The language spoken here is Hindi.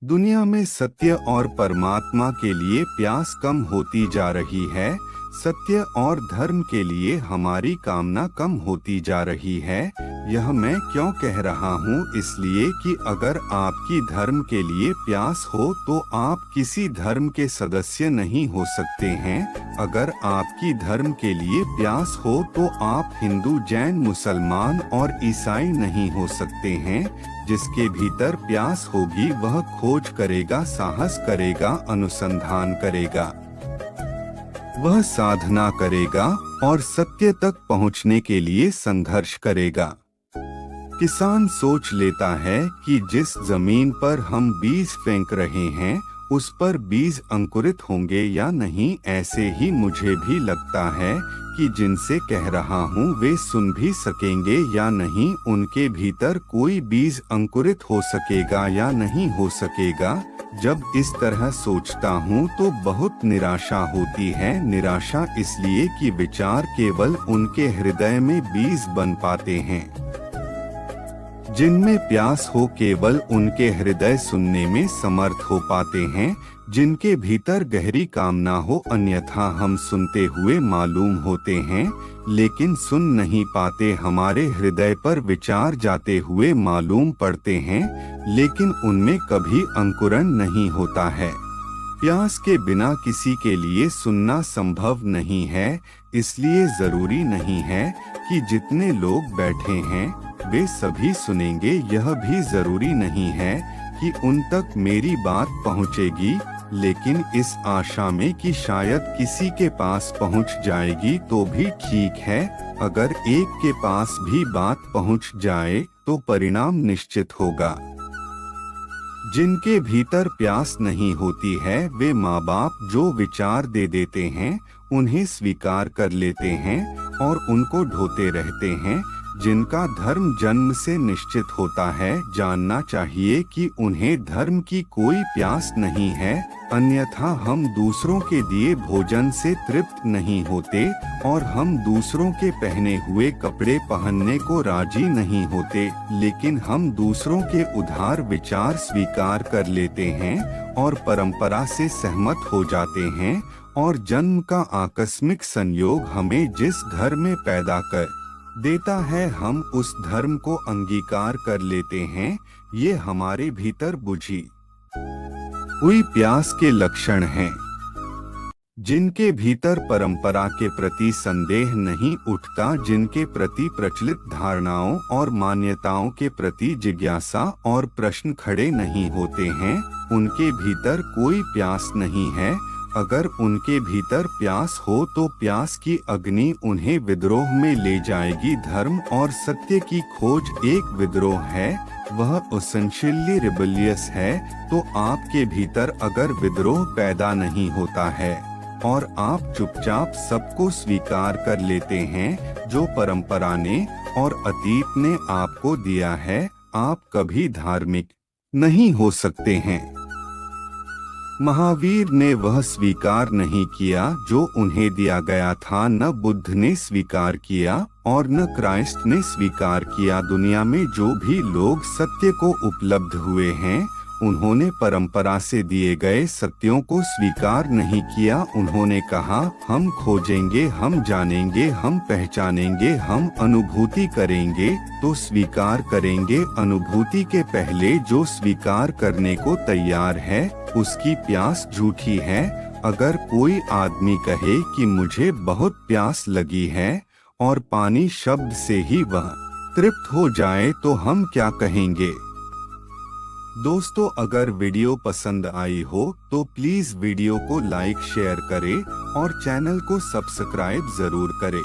दुनिया में सत्य और परमात्मा के लिए प्यास कम होती जा रही है। सत्य और धर्म के लिए हमारी कामना कम होती जा रही है। यह मैं क्यों कह रहा हूँ? इसलिए कि अगर आपकी धर्म के लिए प्यास हो तो आप किसी धर्म के सदस्य नहीं हो सकते हैं। अगर आपकी धर्म के लिए प्यास हो तो आप हिंदू, जैन, मुसलमान और ईसाई नहीं हो सकते हैं। जिसके भीतर प्यास होगी वह खोज करेगा, साहस करेगा, अनुसंधान करेगा, वह साधना करेगा और सत्य तक पहुंचने के लिए संघर्ष करेगा। किसान सोच लेता है कि जिस जमीन पर हम बीज फेंक रहे हैं उस पर बीज अंकुरित होंगे या नहीं। ऐसे ही मुझे भी लगता है कि जिनसे कह रहा हूँ वे सुन भी सकेंगे या नहीं, उनके भीतर कोई बीज अंकुरित हो सकेगा या नहीं हो सकेगा। जब इस तरह सोचता हूँ तो बहुत निराशा होती है। निराशा इसलिए कि विचार केवल उनके हृदय में बीज बन पाते हैं। जिनमें प्यास हो केवल उनके हृदय सुनने में समर्थ हो पाते हैं। जिनके भीतर गहरी कामना हो, अन्यथा हम सुनते हुए मालूम होते हैं लेकिन सुन नहीं पाते। हमारे हृदय पर विचार जाते हुए मालूम पड़ते हैं लेकिन उनमें कभी अंकुरण नहीं होता है। प्यास के बिना किसी के लिए सुनना संभव नहीं है। इसलिए जरूरी नहीं है कि जितने लोग बैठे हैं वे सभी सुनेंगे। यह भी जरूरी नहीं है कि उन तक मेरी बात पहुंचेगी, लेकिन इस आशा में कि शायद किसी के पास पहुंच जाएगी तो भी ठीक है। अगर एक के पास भी बात पहुंच जाए तो परिणाम निश्चित होगा। जिनके भीतर प्यास नहीं होती है वे माँ बाप जो विचार दे देते हैं उन्हें स्वीकार कर लेते हैं और उनको ढोते रहते हैं। जिनका धर्म जन्म से निश्चित होता है, जानना चाहिए कि उन्हें धर्म की कोई प्यास नहीं है। अन्यथा हम दूसरों के दिए भोजन से तृप्त नहीं होते और हम दूसरों के पहने हुए कपड़े पहनने को राजी नहीं होते, लेकिन हम दूसरों के उधार विचार स्वीकार कर लेते हैं और परंपरा से सहमत हो जाते हैं। और जन्म का आकस्मिक संयोग हमें जिस घर में पैदा कर देता है हम उस धर्म को अंगीकार कर लेते हैं। ये हमारे भीतर बुझी हुई प्यास के लक्षण हैं। जिनके भीतर परंपरा के प्रति संदेह नहीं उठता, जिनके प्रति प्रचलित धारणाओं और मान्यताओं के प्रति जिज्ञासा और प्रश्न खड़े नहीं होते हैं, उनके भीतर कोई प्यास नहीं है। अगर उनके भीतर प्यास हो तो प्यास की अग्नि उन्हें विद्रोह में ले जाएगी। धर्म और सत्य की खोज एक विद्रोह है, वह एसेंशियली रिबेलियस है। तो आपके भीतर अगर विद्रोह पैदा नहीं होता है और आप चुपचाप सबको स्वीकार कर लेते हैं जो परंपरा ने और अतीत ने आपको दिया है, आप कभी धार्मिक नहीं हो सकते हैं। महावीर ने वह स्वीकार नहीं किया जो उन्हें दिया गया था, न बुद्ध ने स्वीकार किया और न क्राइस्ट ने स्वीकार किया। दुनिया में जो भी लोग सत्य को उपलब्ध हुए हैं उन्होंने परंपरा से दिए गए सत्यों को स्वीकार नहीं किया। उन्होंने कहा हम खोजेंगे, हम जानेंगे, हम पहचानेंगे, हम अनुभूति करेंगे तो स्वीकार करेंगे। अनुभूति के पहले जो स्वीकार करने को तैयार है उसकी प्यास झूठी है। अगर कोई आदमी कहे कि मुझे बहुत प्यास लगी है और पानी शब्द से ही वह तृप्त हो जाए तो हम क्या कहेंगे? दोस्तों, अगर वीडियो पसंद आई हो तो प्लीज वीडियो को लाइक, शेयर करें और चैनल को सब्सक्राइब जरूर करें।